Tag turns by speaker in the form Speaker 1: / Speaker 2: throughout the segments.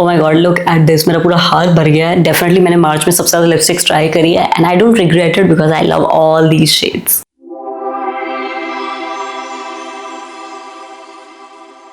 Speaker 1: Oh my God, look at this, मेरा पूरा हाथ भर गया है। डेफिनेटली मैंने मार्च में सबसे ज़्यादा लिपस्टिक्स ट्राई करी है and I don't regret it because I love all these shades.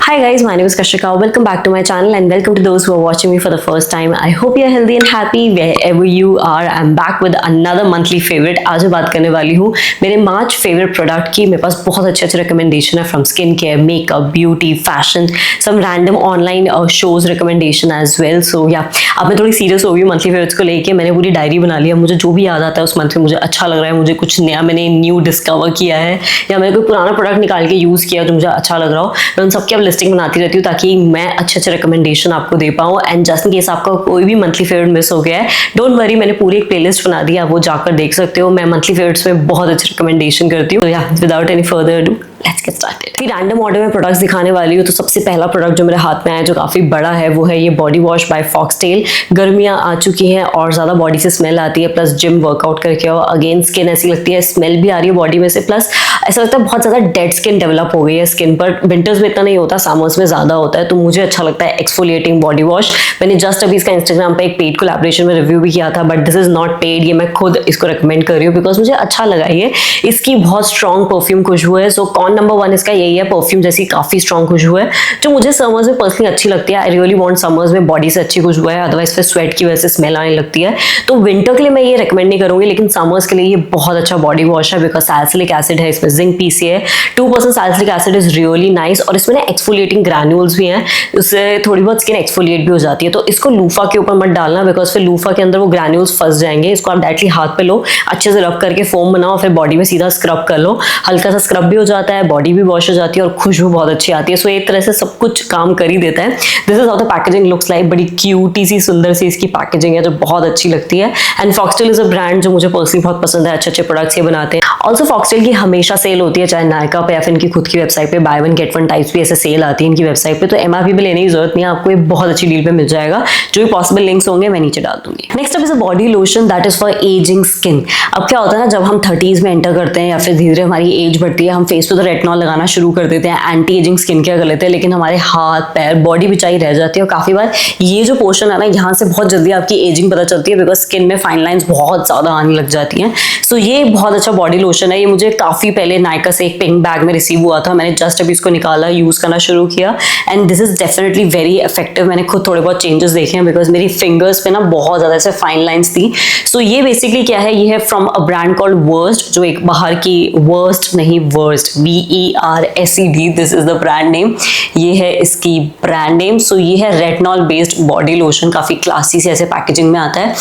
Speaker 1: Hi guys, my name is Kashika. Welcome back to my channel and welcome to those who are watching me for the first time. I hope you are healthy and happy wherever you are. I'm back with another monthly favorite. आज मैं बात करने वाली हूँ मेरे March favourite product की। मेरे पास बहुत अच्छे रिकमेंडेशन है from skin care, makeup, beauty, fashion, some random online shows recommendation as well. So या अब मैं थोड़ी सीरियस हो गई मंथली फेवरेट्स को लेके। मैंने पूरी डायरी बना लिया, मुझे जो भी याद आता है उस मंथ में मुझे अच्छा लग रहा है, मुझे कुछ नया मैंने न्यू डिस्कवर किया है या मैंने कोई पुराना प्रोडक्ट निकाल के यूज़ किया जो मुझे अच्छा लग रहा हो, मैं उन सबकी अब लिस्टिंग बनाती रहती हूँ ताकि मैं अच्छे रिकमेंडेशन आपको दे पाऊँ। एंड जस्ट इन केस आपका कोई भी मंथली फेवरेट मिस हो गया है, डोंट वरी, मैंने पूरी एक प्लेलिस्ट बना दी है, आप वो जाकर देख सकते हो। मैं मंथली फेवरेट्स में बहुत अच्छे रिकमेंडेशन करती हूँ। Without any further do let's get started. Random order में प्रोडक्ट्स दिखाने वाली हूँ। तो सबसे पहला प्रोडक्ट जो मेरे हाथ में आया जो काफ़ी बड़ा है वो है ये बॉडी वॉश बाय फॉक्सटेल। गर्मियाँ आ चुकी हैं और ज़्यादा बॉडी से स्मेल आती है, प्लस जिम वर्कआउट करके आओ, अगेन स्किन ऐसी लगती है, स्मेल भी आ रही है बॉडी में से, प्लस ऐसा लगता है बहुत ज़्यादा डेड स्किन डेवलप हो गई है स्किन पर। विंटर्स में इतना नहीं होता, समर्स में ज़्यादा होता है। तो मुझे अच्छा लगता है एक्सफोलिएटिंग बॉडी वॉश। मैंने जस्ट अभी इसका इंस्टाग्राम पे एक पेड कोलैबोरेशन में रिव्यू भी किया था, but this is not paid, ये मैं खुद इसको रिकमेंड कर रही हूँ बिकॉज मुझे अच्छा लगा ये। इसकी बहुत स्ट्रॉन्ग परफ्यूम खुशबू है। सो कौन नंबर 1 इसका यही है, परफ्यूम जैसी काफी स्ट्रॉन्ग खुशबू है जो मुझे समर्स में पर्सनली अच्छी लगती है। आई रियली वांट समर्स में बॉडी से अच्छी खुशबू है, अदरवाइज फिर स्वेट की वजह से स्मेल आने लगती है। तो विंटर के लिए मैं ये रिकमेंड नहीं करूंगी, लेकिन समर्स के लिए ये बहुत अच्छा बॉडी वॉश है बिकॉज सैलिसिलिक एसिड है इसमें, जिंक पीसी है, 2% salicylic acid is really nice. और इसमें एक्सफोलिएटिंग ग्रैन्यूल्स भी हैं, उससे थोड़ी बहुत स्किन एक्सफोलिएट भी हो जाती है। तो इसको लूफा के ऊपर मत डालना बिकॉज फिर लूफा के अंदर वो ग्रैन्यूल्स फंस जाएंगे। इसको आप डायरेक्टली हाथ पे लो, अच्छे से रब करके फोम बनाओ, फिर बॉडी में सीधा स्क्रब कर लो। हल्का सा स्क्रब भी हो जाता है, बॉडी भी वॉश हो जाती है और खुशबू बहुत अच्छी आती है। सो एक तरह से सब कुछ काम कर ही देता है। This is how the packaging looks like. बड़ी क्यूटी सी सुंदर सी इसकी पैकेजिंग है जो बहुत अच्छी लगती है। And foxtail is a brand जो मुझे पर्सनली बहुत पसंद है, अच्छे प्रोडक्ट्स ये बनाते हैं। ऑल्सो फॉक्सटेल की हमेशा सेल होती है, चाहे नायका पे या फिर इनकी खुद की वेबसाइट पे by one get one types भी ऐसे सेल आती है इनकी वेबसाइट पे। तो एमआरपी पे लेने की जरूरत नहीं है, आपको ये बहुत अच्छी डील पे मिल जाएगा। जो भी पॉसिबल लिंक्स होंगे मैं नीचे डाल दूंगी। Next up is a body lotion that is for ageing skin. अब क्या होता है ना, जब हम 30s में एंटर करते हैं या फिर धीरे धीरे हमारी एज बढ़ती है, हम फेस पे तो रेटिनॉल लगाना शुरू कर देते हैं, एंटी एजिंग स्किन केयर कर लेते हैं, लेकिन हमारे हाथ पैर बॉडी बिचाई रह जाती है। और काफी बार ये जो पोर्शन है ना, यहाँ से बहुत जल्दी आपकी एजिंग पता चलती है बिकॉज स्किन में फाइन लाइंस बहुत ज्यादा आने लग जाती हैं। सो ये बहुत अच्छा बॉडी लोशन है। ये मुझे काफी पहले नायका से एक पिंक बैग में रिसीव हुआ था, मैंने जस्ट अभी इसको निकाला, यूज करना शुरू किया and this is definitely very effective. मैंने खुद थोड़े बहुत चेंजेस देखे हैं बिकॉज मेरी फिंगर्स पे ना बहुत ज्यादा ऐसे फाइन लाइंस थी। सो ये बेसिकली क्या है, ये है from a brand called worst, जो एक बाहर की, वर्स्ट नहीं worst, WERSED, this is the brand name, ये है इसकी ब्रांड नेम। सो ये है रेटिनॉल बेस्ड बॉडी लोशन, काफी क्लासी से ऐसे पैकेजिंग में आता है।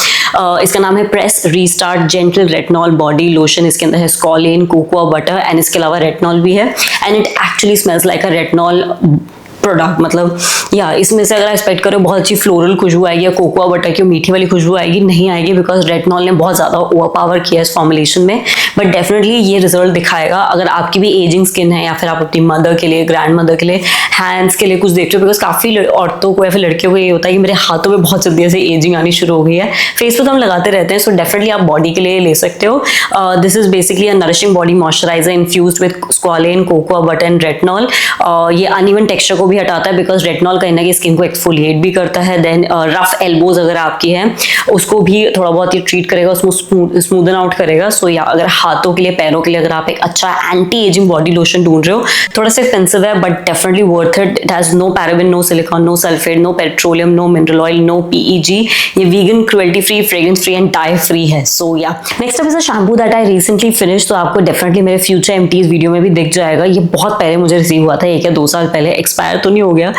Speaker 1: इसका नाम है press restart gentle retinol body lotion. इसके अंदर है स्कॉलिन, कोकोआ बटर एंड इसके अलावा रेटिनॉल भी है and it actually smells like a retinol product. मतलब या इसमें से अगर एक्सपेक्ट करो बहुत अच्छी फ्लोरल खुशबू आएगी या कोकोआ बटर की मीठी वाली खुशबू आएगी, नहीं आएगी बिकॉज रेटिनॉल ने बहुत ज़्यादा ओवर पावर किया है इस फॉर्मुलेशन में। बट डेफिनेटली ये रिजल्ट दिखाएगा अगर आपकी भी एजिंग स्किन है या फिर आप अपनी मदर के लिए, ग्रैंड मदर के लिए, हैंड्स के लिए कुछ देख रहे हो। बिकॉज काफ़ी औरतों को या फिर लड़कियों को ये होता है कि मेरे हाथों में बहुत जल्दी ऐसे एजिंग आनी शुरू हो गई है। फेस पे तो हम लगाते रहते हैं, सो डेफिनेटली आप बॉडी के लिए ले सकते हो। This is basically a nourishing body moisturiser infused with squalane, cocoa butter and retinol. ये अनइवन टेक्सचर को भी हटाता है बिकॉज रेटिनॉल कहीं ना कहीं स्किन को एक्सफोलिएट भी करता है। देन रफ एल्बोज अगर आपकी है उसको भी थोड़ा बहुत ये ट्रीट करेगा, उसको स्मूदन आउट करेगा। सो या अगर हाथों के लिए, पैरों के लिए अगर आप एक अच्छा एंटी एजिंग बॉडी लोशन ढूंढ रहे हो, थोड़ा सा एक्सपेंसिव है but definitely worth it. It has no paraben, no silicone, no sulphate, no petroleum, no mineral oil, no PEG। ये vegan, cruelty free, fragrance free and dye free है। So yeah next up is a shampoo that I recently finish. तो आपको definitely मेरे future एमटीज video में भी दिख जाएगा। ये बहुत पहले मुझे रिसीव हुआ था, 1 या 2 साल पहले। एक्सपायर तो नहीं हो गया,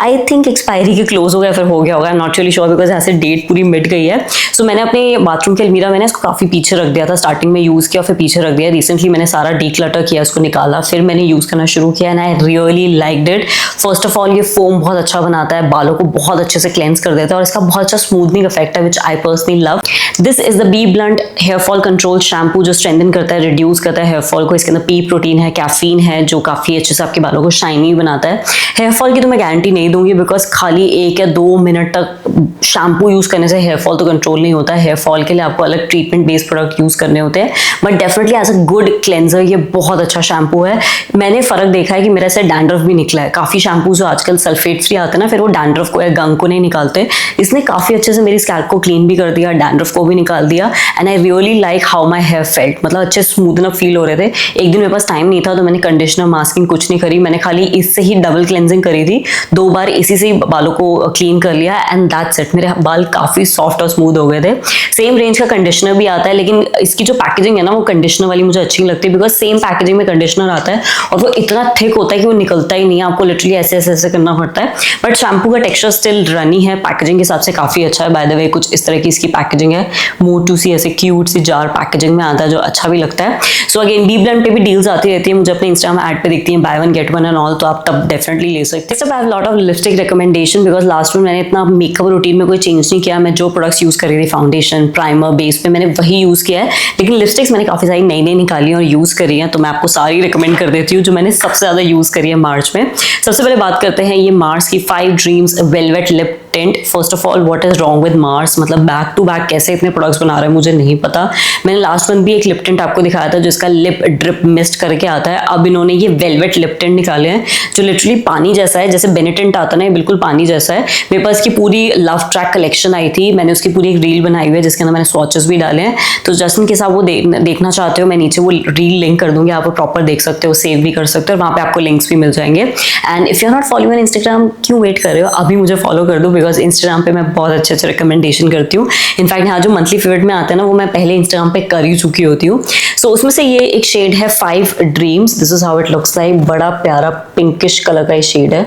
Speaker 1: आई थिंक एक्सपायरी के क्लोज हो गया फिर हो गया होगा, नॉट रियली श्योर बिकॉज ऐसे डेट पूरी मिट गई है। सो मैंने अपने बाथरूम के अलमीरा में इसको काफी पीछे रख दिया था, स्टार्टिंग में यूज किया फिर पीछे रख दिया। रिसेंटली मैंने सारा डीक्लटर किया, इसको निकाला, फिर मैंने यूज करना शुरू किया and I really liked it. First of all ये फोम बहुत अच्छा बनाता है, बालों को बहुत अच्छे से क्लेंस कर देता है और इसका बहुत अच्छा स्मूथनिंग इफेक्ट है which I personally love. This is the B blunt hair fall control shampoo जो स्ट्रेंथन करता है, रिड्यूस करता है हेयर फॉल को। इसके अंदर पी प्रोटीन है, कैफीन है जो काफी अच्छे से आपके बालों को शाइनी बनाता है। हेयर हेयर फॉल की तो मैं गारंटी नहीं दूंगी, बिकॉज खाली 1 या 2 मिनट तक शैम्पू यूज करने से हेयर फॉल तो कंट्रोल नहीं होता है। हेयर फॉल के लिए आपको अलग ट्रीटमेंट बेस्ड प्रोडक्ट यूज करने होते हैं, but definitely as a good cleanser ये बहुत अच्छा शैम्पू है। मैंने फर्क देखा है कि मेरे से डैंड्रफ भी निकला है। काफी शैम्पू जो आजकल सल्फेट फ्री आते हैं ना, फिर वो डैंड्रफ को या गंग को नहीं निकालते। इसने काफी अच्छे से मेरी स्कैल्प को क्लीन भी कर दिया, डैंड्रफ को भी निकाल दिया, and I really like how my hair felt. मतलब अच्छे स्मूथ अप फील हो रहे थे। एक दिन मेरे पास टाइम नहीं था तो मैंने कंडीशनर मास्किंग कुछ नहीं करी, मैंने खाली इससे ही डबल क्लेंजिंग करी थी। 2 बार इसी से ही बालों को क्लीन कर लिया एंड दैट्स इट। मेरे बाल काफी सॉफ्ट और स्मूथ हो गए थे। सेम रेंज का कंडीशनर भी आता है, लेकिन इसकी जो पैकेजिंग है ना वो कंडीशनर वाली मुझे अच्छी नहीं लगती, बिकॉज सेम पैकेजिंग में कंडीशनर आता है और वो इतना थिक होता है कि वो निकलता ही नहीं है, आपको लिटरली ऐसे ऐसे ऐसे करना पड़ता है। बट शैम्पू का टेक्सचर स्टिल रनी है, पैकेजिंग के हिसाब से काफी अच्छा है। बाय द वे कुछ इस तरह की इसकी पैकेजिंग है, मोटू सी ऐसे क्यूट सी जार पैकेजिंग में आता है, जो अच्छा भी लगता है। सो अगेन बी ब्रांड पे भी डील्स आती रहती है, मुझे अपने इंस्टाग्राम ऐड पे दिखती है, by one get one and all, तो आप तब डेफिनेटली ले सकते हैं। I have lot of lipstick recommendation, because last में मैंने इतना मेकअप रूटीन में कोई चेंज नहीं किया। मैं जो प्रोडक्ट्स यूज कर रही थी फाउंडेशन प्राइमर बेस पे मैंने वही यूज किया है, लेकिन लिपस्टिक्स मैंने काफी सारी नई नई निकाली और यूज करी है, तो मैं आपको सारी रिकमेंड कर देती हूँ जो मैंने सबसे ज्यादा यूज करी है मार्च में। सबसे पहले बात करते हैं ये मार्स की 5 dreams velvet lip tint. First of all what is wrong with Mars, मतलब बैक टू बैक कैसे इतने प्रोडक्ट्स बना रहे हैं मुझे नहीं पता। मैंने लास्ट मंथ भी एक लिप टिंट आपको दिखाया था जिसका लिप ड्रिप मिस्ट करके आता है, अब इन्होंने ये वेलवेट लिप टिंट निकाले हैं जो लिटरली पानी जैसा है, जैसे बेनेटिंट आता है ना, बिल्कुल पानी जैसा है। मेरे पास की पूरी लव ट्रैक कलेक्शन आई थी, मैंने उसकी पूरी एक रील बनाई हुई है जिसके अंदर मैंने स्वॉचेस भी डाले हैं, तो जस्ट इन केस आप वो देखना चाहते हो मैं नीचे वो रील लिंक कर दूंगी, आप वो प्रॉपर देख सकते हो, सेव भी कर सकते हो, वहाँ पे आपको लिंक्स भी मिल जाएंगे। And if you are not following on Instagram, क्यों वेट कर रहे हो, अभी मुझे फॉलो कर दो, बिकॉज इंस्टाग्राम पे मैं बहुत अच्छे अच्छे रिकमेंडेशन करती हूँ। इनफैक्ट यहाँ जो मंथली फेवरेट में आते हैं ना वो मैं पहले इंस्टाग्राम पे कर ही चुकी होती हूँ। सो उसमें से ये एक शेड है 5 dreams, this is how it looks like. बड़ा प्यारा पिंकिश कलर का ये शेड है,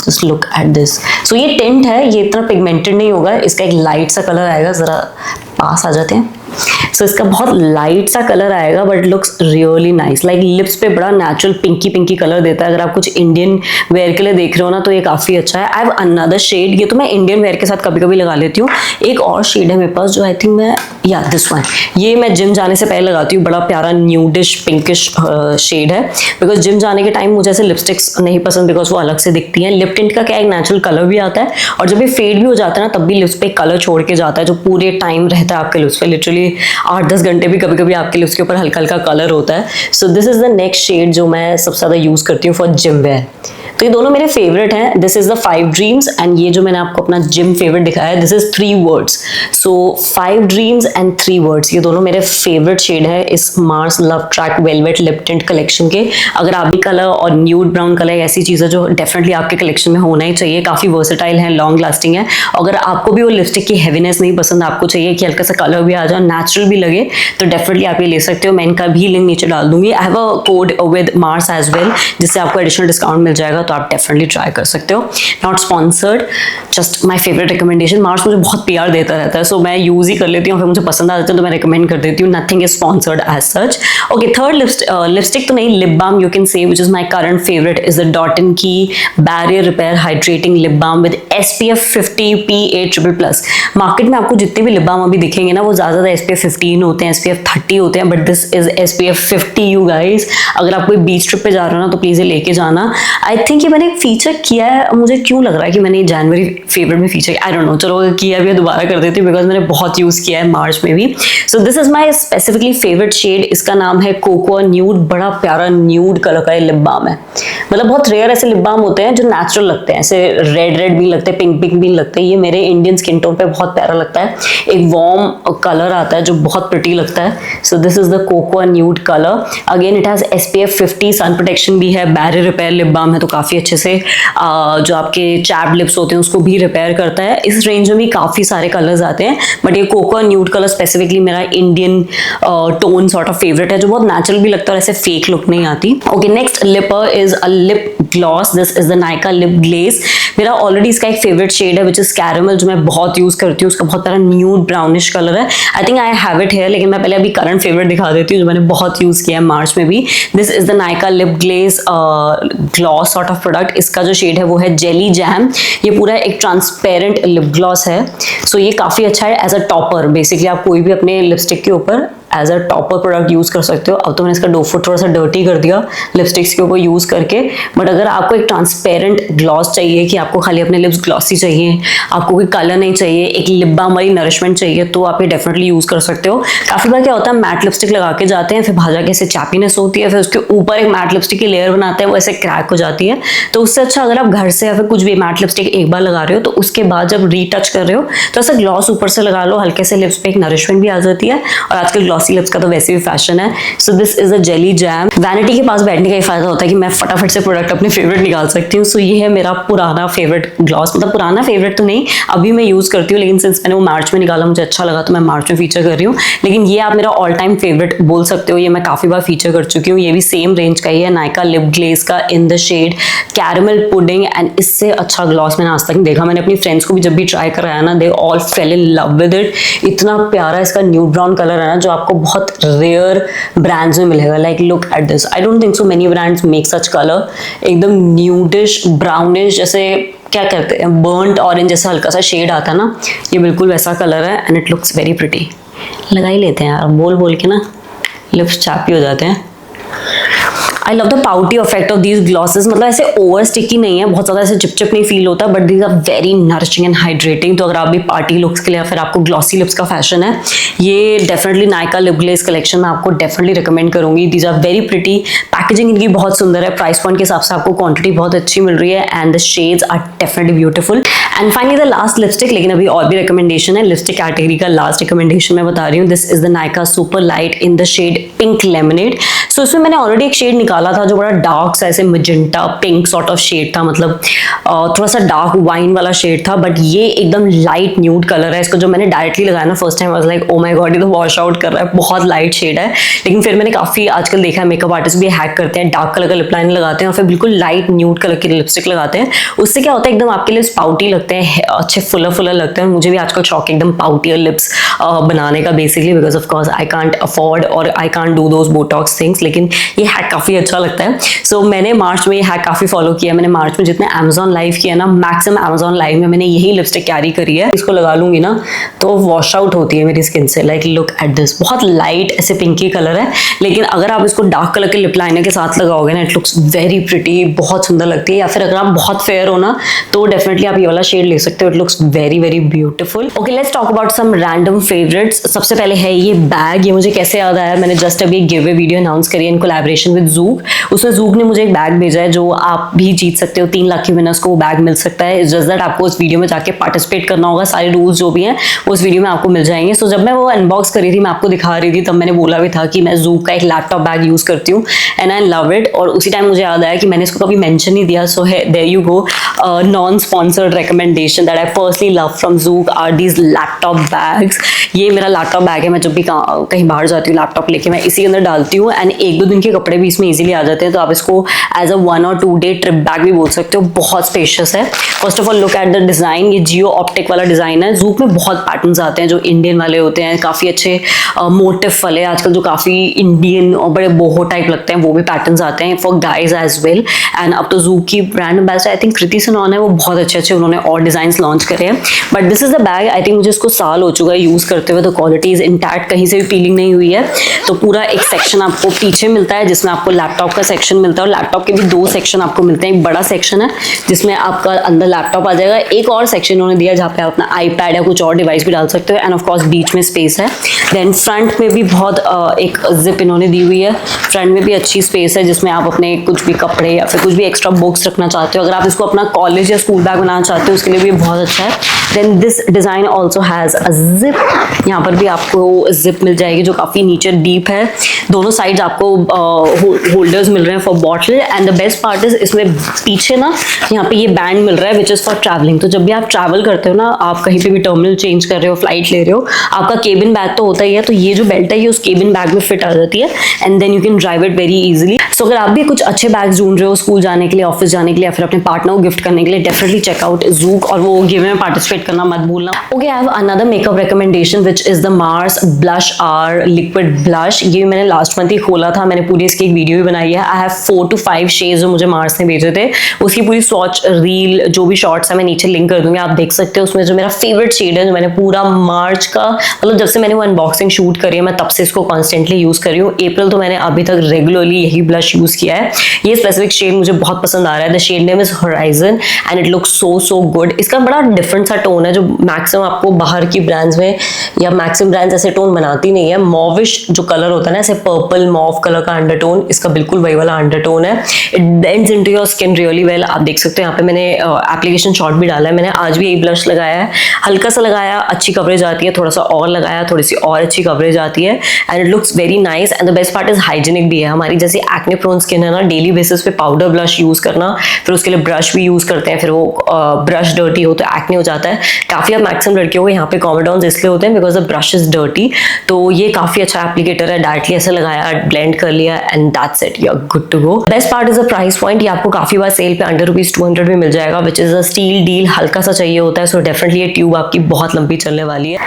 Speaker 1: जस्ट लुक एट दिस। सो ये टिंट है, ये इतना पिगमेंटेड नहीं होगा, इसका एक लाइट सा कलर आएगा, जरा पास आ जाते हैं। सो इसका बहुत लाइट सा कलर आएगा but looks really nice, like lips पे बड़ा नेचुरल पिंकी पिंकी कलर देता है। अगर आप कुछ इंडियन वेयर के लिए देख रहे हो ना तो ये काफी अच्छा है। आई हैव अनदर शेड, ये तो मैं इंडियन वेयर के साथ कभी कभी लगा लेती हूँ। एक और शेड है मेरे पास जो आई थिंक मैं दिस वन, ये मैं जिम जाने से पहले लगाती हूँ। बड़ा प्यारा न्यूडिश पिंकिश शेड है, बिकॉज जिम जाने के टाइम मुझे ऐसे लिपस्टिक्स नहीं पसंद, बिकॉज वो अलग से दिखती हैं। लिप टिंट का क्या एक नेचुरल कलर भी आता है, और जब ये फेड भी हो जाता है ना तब भी लिप्स पे कलर छोड़ के जाता है जो पूरे टाइम रहता है आपके लिप्स पे, लिटरली 8-10 घंटे भी कभी कभी आपके लिप्स के ऊपर हल्का हल्का कलर होता है। So this is the next shade जो मैं सबसे ज्यादा यूज करती हूँ फॉर जिम वेयर। तो ये दोनों मेरे फेवरेट हैं, this is the 5 dreams and ये जो मैंने आपको अपना जिम फेवरेट दिखाया है this is 3 words. So 5 dreams and 3 words, ये दोनों मेरे फेवरेट शेड है इस Mars love track velvet lip tint collection के। अगर आप भी कलर और न्यूड ब्राउन कलर ऐसी चीजें जो डेफिनेटली आपके कलेक्शन में होना ही चाहिए, काफी वर्सेटाइल है, लॉन्ग लास्टिंग है। अगर आपको भी वो लिपस्टिक की हैवीनेस नहीं पसंद, आपको चाहिए कि हल्का सा कलर भी आ जाए, नेचुरल भी लगे, तो डेफिनेटली आप ये ले सकते हो। मैं इनका भी लिंक नीचे डाल दूंगी। I have a code with Mars as well जिससे आपको एडिशनल डिस्काउंट मिल जाएगा, तो आप डेफिनेटली ट्राई कर सकते हो। Not sponsored, just my favourite recommendation. Mars मुझे बहुत प्यार देता रहता है, सो मैं यूज ही कर लेती हूँ, फिर मुझे पसंद आ जाता है तो मैं रिकमेंड कर देती हूँ। Nothing is sponsored as such. Okay, third lipstick तो नहीं, lip balm you can say which is my current favourite is the dot and key barrier repair hydrating lip balm with SPF 50 PA+++। Market में आपको जितने भी lip balm अभी दिखेंगे ना वो ज्यादा SPF 15 होते हैं, SPF 30 होते हैं, but this is SPF 50 you guys. अगर आप कोई बीच ट्रिप पे जा रहे हो ना तो प्लीज ये लेके जाना। आई थिंक ये मैंने फीचर किया है, मुझे क्यों लग रहा है कि मैंने जनवरी फेवरेट में फीचर, आई डोंट नो, चलो किया भी दोबारा कर देती हूँ बिकॉज मैंने बहुत यूज किया है मार्च में भी। So this is my specifically favourite shade, इसका नाम है कोको न्यूड। बड़ा प्यारा न्यूड कलर का लिप बाम है, मतलब बहुत रेयर ऐसे लिप बाम होते हैं जो नेचुरल लगते हैं, ऐसे रेड रेड भी लगते हैं, पिंक पिंक भी लगते हैं। ये मेरे इंडियन स्किन टोन पे बहुत प्यारा लगता है, एक वार्म कलर आता है जो बहुत प्रिटी लगता है। So this is the cocoa nude colour. Again it has SPF 50, sun protection भी है, बैरियर रिपेयर लिप बाम है, तो काफी अच्छे से जो आपके चैप्ड लिप्स होते हैं उसको भी रिपेयर करता है। इस रेंज में भी काफी सारे कलर्स आते हैं, बट ये कोको न्यूड कलर स्पेसिफिकली मेरा Indian tone sort of favourite है, जो बहुत नेचुरल भी लगता है और ऐसे फेक लुक नहीं आती। Okay, next lipper is a lip gloss, this is the Nykaa lip glaze. मेरा ऑलरेडी इसका एक फेवरेट शेड है विच इज कैरेमल, जो मैं बहुत यूज करती हूँ। उसका बहुत प्यारा न्यूड ब्राउनिश कलर है, I think I have it here, लेकिन मैं पहले अभी करंट फेवरेट दिखा देती हूँ जो मैंने बहुत यूज किया है मार्च में भी। This is the Nykaa lip glaze gloss sort of product. इसका जो शेड है वो है जेली जैम। ये पूरा एक ट्रांसपेरेंट लिप ग्लॉस है, सो ये काफी अच्छा है एज अ टॉपर। बेसिकली आप कोई भी अपने लिपस्टिक के ऊपर as a topper product use कर सकते हो। अब तो मैंने इसका डो फुट थोड़ा सा डर्टी कर दिया लिपस्टिक्स के ऊपर यूज़ करके, बट अगर आपको एक ट्रांसपेरेंट ग्लॉस चाहिए कि आपको खाली अपने लिप्स ग्लॉसी चाहिए, आपको कोई कलर नहीं चाहिए, एक लिप बाम वाली नरिशमेंट चाहिए, तो आप ये डेफिनेटली यूज़ कर सकते हो। काफ़ी बार क्या होता है, मैट लिपस्टिक लगा के जाते हैं, फिर भाजा के ऐसे चैपीनेस होती है, फिर उसके ऊपर एक मैट लिपस्टिक की लेयर बनाते हैं, वो ऐसे क्रैक हो जाती है। तो उससे अच्छा अगर आप घर से या फिर कुछ भी मैट लिपस्टिक एक बार लगा रहे हो, तो उसके बाद जब रीटच कर रहे हो तो ऐसा ग्लॉस ऊपर से लगा लो, हल्के से लिप्स पे एक नरिशमेंट भी आ जाती है। और आजकल ग्लॉसी लिप्स का तो वैसे भी फैशन है। So this is a jelly jam. Vanity के पास बैठने का ये फायदा होता है कि मैं फटाफट से प्रोडक्ट अपने फेवरेट निकाल सकती हूँ। सो ये है मेरा पुराना फेवरेट ग्लॉस, मतलब पुराना फेवरेट तो नहीं, अभी मैं यूज करती हूँ, लेकिन सिंस मैंने वो मार्च में निकाला, मुझे अच्छा लगा तो मैं मार्च में फीचर कर रही हूँ। लेकिन ये आप मेरा ऑल टाइम फेवरेट बोल सकते हो, ये मैं काफी बार फीचर कर चुकी हूँ। ये भी सेम रेंज का ही है, नायका लिप ग्लेज का in the shade caramel pudding, and इससे अच्छा ग्लॉस मैंने आज तक नहीं देखा। मैंने अपनी फ्रेंड्स को भी जब भी ट्राई कराया ना, they all fail in love with it. इतना प्यारा इसका न्यूड ब्राउन कलर है ना, जो आपको बहुत रेयर ब्रांड्स में मिलेगा। Like look at this, I don't think so many brands make such colour. एकदम न्यूडिश ब्राउनिश, जैसे क्या कहते हैं बर्न्ट ऑरेंज जैसा हल्का सा शेड आता है ना, ये बिल्कुल वैसा कलर है and it looks very pretty. लगा ही लेते हैं यार, बोल बोल के ना लिप्स चापी हो जाते हैं। I love the pouty effect of these glosses, मतलब ऐसे ओवर स्टिकी नहीं है, बहुत ज़्यादा ऐसे चिपचिप नहीं फील होता, but these are very nourishing and hydrating. तो अगर आप भी पार्टी लुक्स के लिए या फिर आपको ग्लॉसी लिप्स का फैशन है, ये definitely Nykaa lip glaze collection में आपको डेफिनेटली रिकमेंड करूंगी। These are very pretty, packaging इनकी बहुत सुंदर है, प्राइस पॉइंट के हिसाब से आपको क्वांटिटी बहुत अच्छी मिल रही है, and the shades are definitely beautiful. And finally the last lipstick, लेकिन अभी और भी रिकमेंडेशन है। लिपस्टिक कैटेगरी का लास्ट रिकमेंडेशन मैं बता रही हूँ। This is the Nykaa super light in the shade pink lemonade. So इसमें मैंने ऑलरेडी एक शेड निकाला था जो बड़ा डार्क सा ऐसे magenta pink sort of shade था, मतलब थोड़ा सा डार्क वाइन वाला शेड था, बट ये एकदम लाइट न्यूड कलर है। इसको जो मैंने डायरेक्टली लगाया ना first time, I was like oh my God, ये तो वॉश आउट कर रहा है, बहुत लाइट शेड है। लेकिन फिर मैंने काफी आजकल देखा है मेकअप आर्टिस्ट भी हैक करते हैं, डार्क कलर का लिप लाइनर लगाते हैं और फिर बिल्कुल लाइट न्यूड कलर की लिपस्टिक लगाते हैं। उससे क्या होता है, एकदम आपके लिप्स पाउटी लगते हैं, अच्छे फुलर फुलर लगते हैं। मुझे भी आजकल शौक एकदम पाउटियर लिप्स बनाने का, basically because of course I can't afford और I can't do those botox things, लेकिन ये हैक काफी अच्छा लगता है। सो मैंने मार्च में ये हैक काफी फॉलो किया। मैंने मार्च में जितने Amazon लाइव किया ना, मैक्सिमम Amazon लाइव में मैंने यही लिपस्टिक कैरी करी है। इसको लगा लूंगी ना तो वॉश आउट होती है मेरी स्किन से। लाइक लुक एट दिस, बहुत लाइट ऐसे पिंकी कलर है, लेकिन अगर आप इसको डार्क कलर के लिप लाइनर के साथ लगाओगे ना, इट लुक्स वेरी प्रिटी, बहुत सुंदर लगती है। या फिर अगर आप बहुत फेयर हो ना, तो डेफिनेटली आप ये वाला शेड ले सकते हो, it looks very very beautiful. Okay, let's talk about some random favourites. सबसे पहले है ये बैग। ये मुझे कैसे याद आया, मैंने जस्ट अभी एक गिव अवे वीडियो अनाउंस करी इन कोलैबोरेशन विद जूक। उसमें जूक ने मुझे एक बैग भेजा है जो आप भी जीत सकते हो। 3 लाख विनर्स को वो बैग मिल सकता है। जस्ट दैट आपको उस वीडियो में जाके पार्टिसिपेट करना होगा। सारे रूल्स जो भी हैं उस वीडियो में आपको मिल जाएंगे। सो जब मैं वो अनबॉक्स करी थी, मैं आपको दिखा रही थी, तब मैंने बोला भी था कि मैं जूक का एक लैपटॉप बैग यूज करती हूँ एंड आई लव इट। और उसी टाइम मुझे याद आया कि मैंने इसको कभी मेंशन नहीं दिया। सो है there you go, non sponsored recommendation that I personally love from Zouk are these laptop bags. ये मेरा लैपटॉप बैग है। मैं जब भी कहीं बाहर जाती हूँ लैपटॉप लेके, मैं इसी के अंदर डालती हूँ एंड 1-2 दिन के कपड़े भी इसमें इजीली आ जाते हैं। तो आप इसको एज अ 1 और 2 डे ट्रिप बैग भी बोल सकते हो। बहुत स्पेशियस है। First of all look at the design, ये जियो ऑप्टिक वाला डिजाइन है। जूक में बहुत पैटर्न्स आते हैं जो इंडियन वाले होते हैं, काफी अच्छे मोटिव वाले आजकल जो काफी इंडियन और बड़े बोहो टाइप लगते हैं, वो भी पैटर्न्स आते हैं for guys as well. And अब तो जूक की brand ambassador I think Kriti Sanon है, वो बहुत अच्छे अच्छे उन्होंने और डिजाइन लॉन्च करे हैं। But this is the bag, I think मुझे इसको साल हो चुका है यूज करते हुए। तो क्वालिटी इज इंटैक्ट, कहीं से भी पीलिंग नहीं हुई है। तो पूरा एक सेक्शन आपको पीछे मिलता है जिसमें आपको लैपटॉप का सेक्शन मिलता है, और लैपटॉप के भी 2 सेक्शन आपको मिलते हैं। एक बड़ा सेक्शन है जिसमें आपका अंदर लैपटॉप आ जाएगा, एक और सेक्शन उन्होंने दिया जहाँ पे आप अपना आईपैड या कुछ और डिवाइस भी डाल सकते हो, एंड ऑफ कोर्स बीच में स्पेस है। देन फ्रंट में भी बहुत एक जिप इन्होंने दी हुई है, फ्रंट में भी अच्छी स्पेस है जिसमें आप अपने कुछ भी कपड़े या फिर कुछ भी एक्स्ट्रा बुक्स रखना चाहते हो। अगर आप इसको अपना कॉलेज या स्कूल बैग बनाना चाहते हो उसके लिए भी बहुत अच्छा है। Then this design also has a zip, यहाँ पर भी आपको जिप मिल जाएगी जो काफी नीचे डीप है। दोनों साइड आपको होल्डर्स मिल रहे हैं for bottle, and the best part is इसमें पीछे ना यहाँ पे ये बैंड मिल रहा है विच इज फॉर ट्रैवलिंग। तो जब भी आप ट्रैवल करते हो ना, आप कहीं पे भी टर्मिनल चेंज कर रहे हो, फ्लाइट ले रहे हो, आपका केबिन बैग तो होता ही है, तो ये जो बेल्ट है ये उस केबिन बैग में फिट आ जाती है and then you can drive it very easily. So अगर आप भी कुछ अच्छे बैग्स ढूंढ रहे हो स्कूल जाने के लिए, ऑफिस जाने के लिए, या फिर अपने पार्टनर को गिफ्ट करने के लिए, डेफिनेटली चेकआउट जूक। और वो गिव में पार्टिसिपेट करना मत भूलना। Okay, I have another makeup recommendation which is the Mars blush or liquid blush. ये मैंने लास्ट मंथ ही खोला था, मैंने पूरी इसकी एक वीडियो भी बनाई है। आई हैव 4 to 5 शेड्स जो मुझे मार्स ने भेजे थे, उसकी पूरी स्वॉच रील जो भी शॉर्ट्स है मैं नीचे लिंक कर दूंगी, आप देख सकते हो। उसमें जो मेरा फेवरेट शेड है, जो मैंने पूरा मार्च का मतलब जब से मैंने वो अनबॉक्सिंग शूट करी है मैं तब से इसको कॉन्स्टेंटली यूज कर रही हूँ। अप्रैल तो मैंने अभी तक रेगुलरली यही ब्लश यूज किया है। ये स्पेसिफिक शेड मुझे बहुत पसंद आ रहा है। The shade name is horizon and it looks so good. इसका बड़ा डिफरेंट सा टोन है जो मैक्सिमम आपको बाहर की ब्रांड्स में या मैक्सिमम ब्रांड्स ऐसे टोन बनाती नहीं है। मॉविश जो कलर होता है ना, ऐसे पर्पल मॉव कलर का अंडरटोन, इसका बिल्कुल वही वाला अंडरटोन है। It blends into your skin really well. आप देख सकते हो यहाँ पे मैंने एप्लीकेशन शॉट भी डाला है। मैंने आज भी यही ब्लश लगाया है, हल्का सा लगाया, अच्छी कवरेज आती है, थोड़ा सा और लगाया, थोड़ी सी और अच्छी कवरेज आती है and it looks very nice. And the best part is hygienic भी है। हमारी जैसी एक्ने प्रोन स्किन है ना, डेली बेसिस पे पाउडर ब्लश यूज करना, फिर उसके लिए ब्रश भी यूज करते हैं, फिर वो ब्रश डर्टी हो तो एक्ने हो जाता है। काफी अब मैक्सिमम लड़कियों को यहाँ पे कॉमेडॉन्स इसलिए होते हैं because the brush is dirty. तो ये काफी अच्छा एप्लीकेटर है, डायरेक्टली ऐसे लगाया, ब्लेंड कर लिया and that's it, you are good to go. Best part is the price point. ये आपको काफी बार सेल पे अंडर ₹200 में मिल जाएगा, which is a steal deal. हल्का सा चाहिए होता है, सो डेफिनेटली ये ट्यूब आपकी बहुत लंबी चलने वाली है।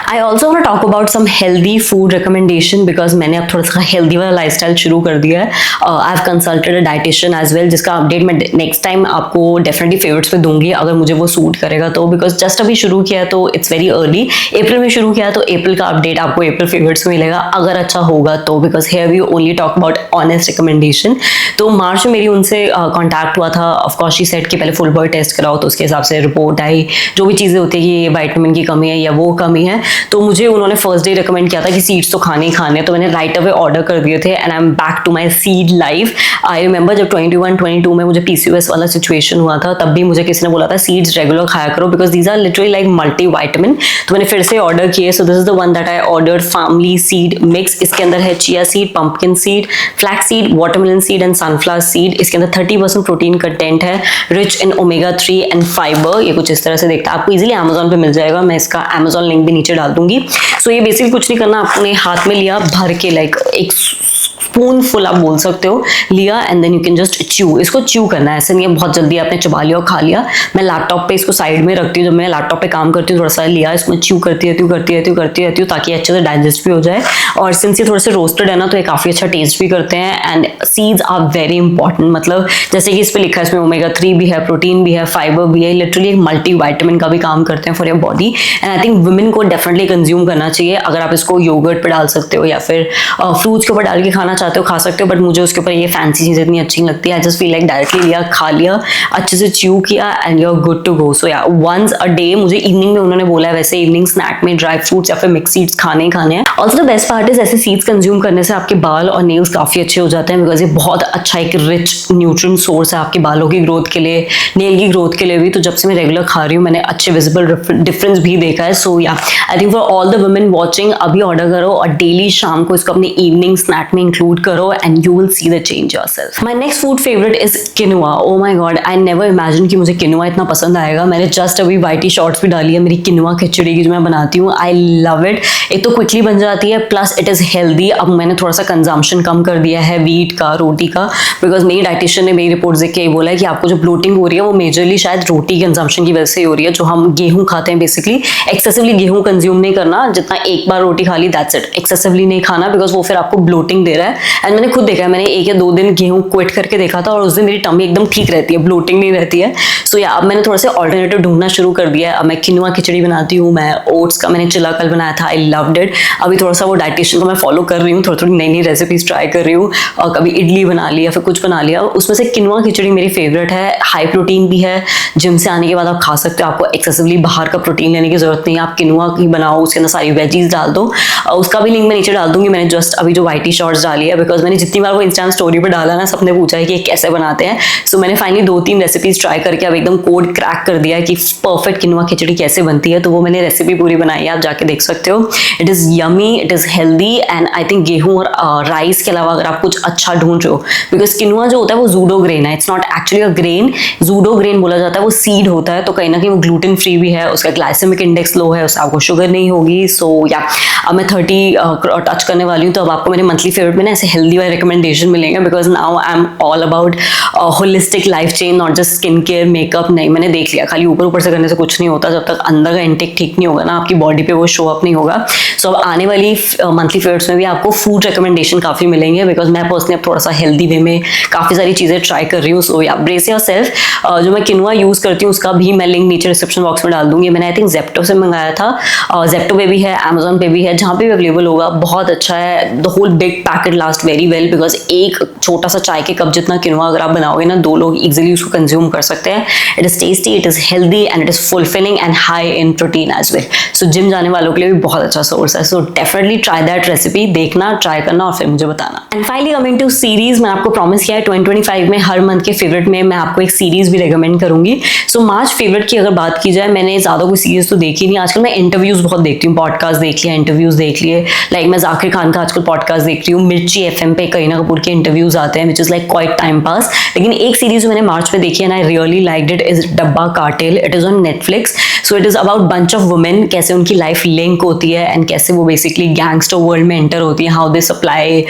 Speaker 1: I also want to talk about some healthy food recommendation because मैंने अब थोड़ा सा हेल्दी वाला लाइफस्टाइल शुरू कर दिया है। I have consulted a dietitian as well, जिसका अपडेट मैं नेक्स्ट टाइम आपको डेफिनेटली फेवरेट्स पे दूंगी अगर मुझे वो सूट करेगा तो, बिकॉज जस्ट अभी शुरू किया है तो इट्स वेरी अर्ली। अप्रैल में शुरू किया है तो अप्रैल का अपडेट आपको अप्रैल फेवरेट्स में मिलेगा अगर अच्छा होगा तो, because here we only talk about honest recommendation. तो मार्च में मेरी उनसे कॉन्टैक्ट हुआ था। ऑफकोर्स शी सेड कि पहले फुल बॉडी टेस्ट कराओ, तो उसके हिसाब से रिपोर्ट आई, जो भी चीज़ें होती है कि ये विटामिन की कमी है या वो कमी है। तो मुझे उन्होंने फर्स्ट डे रिकमेंड किया था कि सीड्स तो खाने ही खाने, तो मैंने राइट अवे ऑर्डर कर दिए थे and I am back to my seed life. I remember जब 21-22 में मुझे PCOS वाला सिचुएशन हुआ था, तब भी मुझे किसी ने बोला था सीड्स रेगुलर खाया करो because these are literally like multi vitamin. तो मैंने फिर से ऑर्डर किए। So this is the one that I ordered, family seed mix. इसके अंदर है chia seed, pumpkin seed, flax seed, watermelon seed and sunflower seed. इसके अंदर 30% प्रोटीन कंटेंट है, rich in omega 3 and fibre. ये कुछ इस तरह से दिखता है, आपको इजीली अमेजोन पे मिल जाएगा। मैं इसका अमेजोन लिंक भी नीचे डाल दूंगी। सो ये बेसिकली कुछ नहीं करना, आपने हाथ में लिया भर के, लाइक एक स्पून फुल आप बोल सकते हो, लिया and then you can just chew. इसको च्यू करना है, ऐसे नहीं है बहुत जल्दी आपने चबा लिया और खा लिया। मैं लैपटॉप पे इसको साइड में रखती हूँ, जब मैं लैपटॉप पे काम करती हूँ थोड़ा सा लिया, इसमें च्यू करती रहती हूँ ताकि अच्छे से डाइजेस्ट भी हो जाए। और सिंस ये थोड़े से रोस्टेड है ना तो ये काफ़ी अच्छा टेस्ट भी करते हैं। And seeds are very important, मतलब जैसे कि इस पर लिखा है इसमें ओमेगा 3 भी है, प्रोटीन भी है, फाइबर भी है, लिटरली एक मल्टी वाइटामिन का भी काम करते हैं for your body. And I think women को डेफिनेटली कंज्यूम करना चाहिए। अगर आप इसको योगर्ट पे डाल सकते हो या फिर फ्रूट्स के ऊपर डाल के खाना चाहते हो खा सकते हो, बट मुझे उसके ऊपर ये फैंसी चीज़ें इतनी अच्छी लगती है। I just feel like directly लिया, खा लिया, अच्छे से च्यू किया and you are good to go. So या वंस अ डे, मुझे इवनिंग में उन्होंने बोला है, वैसे इवनिंग स्नैक में ड्राई फ्रूट्स या फिर मिक्स सीड्स खाने हैं। Also the best part is ऐसे सीड्स कंज्यूम करने से आपके बाल और नेल्स काफ़ी अच्छे हो जाते हैं बिकॉज ये बहुत अच्छा एक रिच न्यूट्रिएंट सोर्स है आपके बालों की ग्रोथ के लिए, नेल की ग्रोथ के लिए भी। तो जब से मैं रेगुलर खा रही हूँ मैंने अच्छे विजिबल डिफरेंस भी देखा है। सो या I think for all the women watching, अभी ऑर्डर करो और डेली शाम को इसको अपने इवनिंग स्नैक में इंक्लूड करो and you will see the change yourself. My next food favourite is किनुआ। Oh my God, I never imagine कि मुझे किनुआ इतना पसंद आएगा। मैंने जस्ट अभी वाइटी शॉर्ट्स भी डाली है मेरी किनुआ खिचड़ी की जो मैं बनाती हूँ। I love it. एक तो क्विकली बन जाती है, प्लस इट इज़ हेल्दी। अब मैंने थोड़ा सा कंजम्पशन कम कर दिया है वीट का, रोटी का, बिकॉज मेरी डाइटिशियन ने मेरी रिपोर्ट देख के बोला है कि आपको जो ब्लोटिंग हो रही है वो मेजरली शायद रोटी कंजम्पशन की वजह से हो रही है। जो हम गेहूं खाते हैं, बेसिकली एक्सेसिवली गेहूं कंज्यूम नहीं करना, जितना एक बार रोटी खा ली दैट्स इट, एक्सेसिवली नहीं खाना बिकॉज वो फिर आपको ब्लोटिंग दे रहा है। एंड मैंने खुद देखा है, मैंने 1 या 2 दिन गेहूं क्विट करके देखा था और उस दिन मेरी टमी एकदम ठीक रहती है, ब्लोटिंग नहीं रहती है। सो या अब मैंने थोड़ा सा ऑल्टरनेटिव ढूंढना शुरू कर दिया है। अब मैं किनुआ खिचड़ी बनाती हूँ, मैं ओट्स का मैंने चिला कल बनाया था, आई लव्ड इट। अभी थोड़ा सा वो डाइटिशियन को मैं फॉलो कर रही हूँ, थोड़ी नई रेसिपीज ट्राई कर रही हूँ और कभी इडली बना लिया फिर कुछ बना लिया। उसमें से किनुआ खिचड़ी मेरी फेवरेट है। हाई प्रोटीन भी है, जिम से आने के बाद आप खा सकते हो, आपको एक्सेसिवली बाहर का प्रोटीन लेने की जरूरत नहीं है। आप किनुआ की बनाओ, उसके अंदर सारी वेजीज डाल दो। उसका भी लिंक मैं नीचे डाल दूंगी। मैंने जस्ट अभी जो वाइटी शॉर्ट्स डाली है, बिकॉज मैंने जितनी बार वो इंस्टाग्राम स्टोरी पर डाला ना, सबने पूछा है कि कैसे बनाते हैं। सो मैंने फाइनली 2-3 रेसिपीज ट्राई करके अब एकदम कोड क्रैक कर दिया है कि परफेक्ट किनुआ खिचड़ी कैसे बनती है। तो वो मैंने रेसिपी पूरी बनाई है, आप जाके देख सकते हो। It is yummy, it is healthy and I think गेहूँ और राइस के अलावा अगर आप कुछ अच्छा ढूंढ रहे हो, बिकॉज किनुआ जो होता है वो जूडो ग्रेन है, it's not actually a grain, judo grain बोला जाता है, वो सीड होता है, तो कहीं ना कहीं वो ग्लूटेन फ्री भी है, उसका ग्लाइसेमिक इंडेक्स लो है, उससे आपको शुगर नहीं होगी। सो या अब मैं 30 टच करने वाली हूँ, तो अब आपको मेरे मंथली फेवरेट में ना ऐसे हेल्दी वाले रिकमेंडेशन मिलेंगे, because now I am all about holistic life change, not just skin care makeup नहीं। मैंने देख लिया खाली ऊपर ऊपर से करने से कुछ नहीं होता, जब तक अंदर का इंटेक ठीक नहीं होगा ना, आपकी बॉडी पे वो शो अप नहीं होगा। सो अब आने वाली मंथली फेवरेट्स में भी आपको फूड रिकमेंडेशन काफ़ी मिलेंगे, बिकॉज मैं पर्सनली अब थोड़ा सा हेल्दी वे में काफ़ी सारी चीज़ें ट्राई कर रही हूँ। सो या ब्रेस योरसेल्फ। जो मैं किनुआ यूज़ करती हूँ उसका भी मैं लिंक नीचे डिस्क्रिप्शन बॉक्स में डाल दूंगी। मैंने आई थिंक जेप्टो से मंगाया था, जेप्टो पे भी है, अमेजोन पे भी है, जहाँ पे भी अवेलेबल होगा, बहुत अच्छा है। The whole big packet last very well, because एक छोटा सा चाय के कप जितना किनुआ अगर आप बनाओगे ना, 2 लोग इजिली उसको कंज्यूम कर सकते हैं। It is tasty, it is healthy and it is fulfilling and high in protein as well. So gym जाने वालों के लिए भी बहुत अच्छा सोर्स है। So definitely try that recipe, देखना, ट्राई करना और फिर मुझे बताना। And finally coming to series, मैंने आपको प्रॉमिस किया है 2025 में हर मंथ के फेवरेट में मैं आपको एक सीरीज भी रिकमेंड करूंगी। सो मार्च फेवरेट की अगर बात की जाए, मैंने ज़्यादा कोई सीरीज तो देखी नहीं। आजकल मैं इंटरव्यूज़ बहुत देखती हूँ, पॉडकास्ट देख लिया, इंटरव्यूज़ देख लिए। लाइक मैं जाकिर खान का आजकल पॉडकास्ट देख रही हूँ, मिर्ची FM पे करीना कपूर के इंटरव्यूज़ आते हैं, which is like quite time pass. लेकिन एक सीरीज मैंने मार्च में देखी है, I really liked it, is Dabba cartel. It is on Netflix. So it is about bunch of women, कैसे उनकी लाइफ लिंक होती है एंड कैसे वो बेसिकली गैंगस्टर वर्ल्ड में एंटर होती है, हाउ दे सप्लाई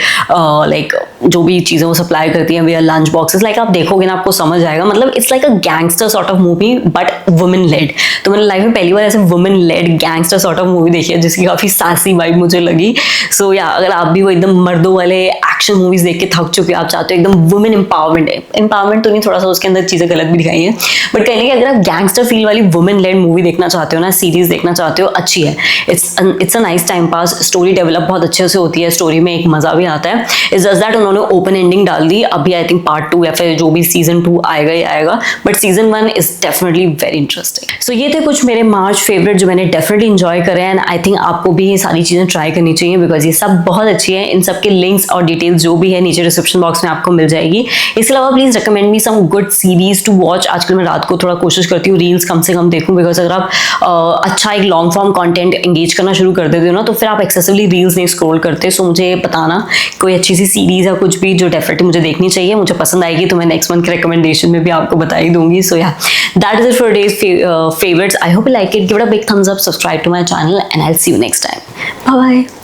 Speaker 1: लाइक जो भी चीज़ें वो सप्लाई करती हैं, we are lunch boxes. Like आप देखोगे ना आपको समझ आएगा, मतलब it's like a gangster sort of movie but women led. तो मैंने लाइफ में पहली बार ऐसे women led gangster sort of movie देखी है, जिसकी काफ़ी सासी वाइब मुझे लगी। सो या अगर आप भी वो एकदम मर्दों वाले एक्शन मूवीज देख के थक चुके हो, आप चाहते हो एकदम वुमेन एम्पावरमेंट तो नहीं, थोड़ा सा उसके अंदर चीज़ें गलत भी दिखाई हैं, बट कहीं अगर आप गैंगस्टर फील वाली वुमेन लेड मूवी देखना चाहते हो ना, सीरीज देखना चाहते हो, अच्छी है। It's a nice time pass. Story develop बहुत अच्छे से होती है, स्टोरी में एक मजा भी आता है। इट्स जस्ट दैट उन्होंने ओपन एंडिंग डाल दी। अभी आई थिंक पार्ट 2 या फिर जो भी सीजन 2 आएगा ही आएगा, but season 1 is definitely very interesting. So ये थे कुछ मेरे मार्च फेवरेट जो मैंने डेफिनेटली इंजॉय करे, एंड आई थिंक आपको भी ये सारी चीजें ट्राई करनी चाहिए, बिकॉज ये सब बहुत अच्छी है। इन सब के लिंक्स और डिटेल्स जो भी है नीचे डिस्क्रिप्शन बॉक्स में आपको मिल जाएगी। इसके अलावा please recommend me some good series to watch. आजकल मैं रात को थोड़ा कोशिश करती हूँ रील्स कम से कम देखूं, बिकॉज अगर आप अच्छा एक लॉन्ग फॉर्म कंटेंट एंगेज करना शुरू कर देते हो ना, तो फिर आप एक्सेसिवली रील्स नहीं स्क्रॉल करते। सो मुझे बताना कोई अच्छी सी सीरीज या कुछ भी जो डेफिनेटली मुझे देखनी चाहिए, मुझे पसंद आएगी, तो मैं नेक्स्ट मंथ के रिकमेंडेशन में भी आपको बता ही दूंगी। So yeah that is it for days favourites. I hope you like it, give it a big thumbs up, subscribe to my channel and I will see you next time. Bye bye.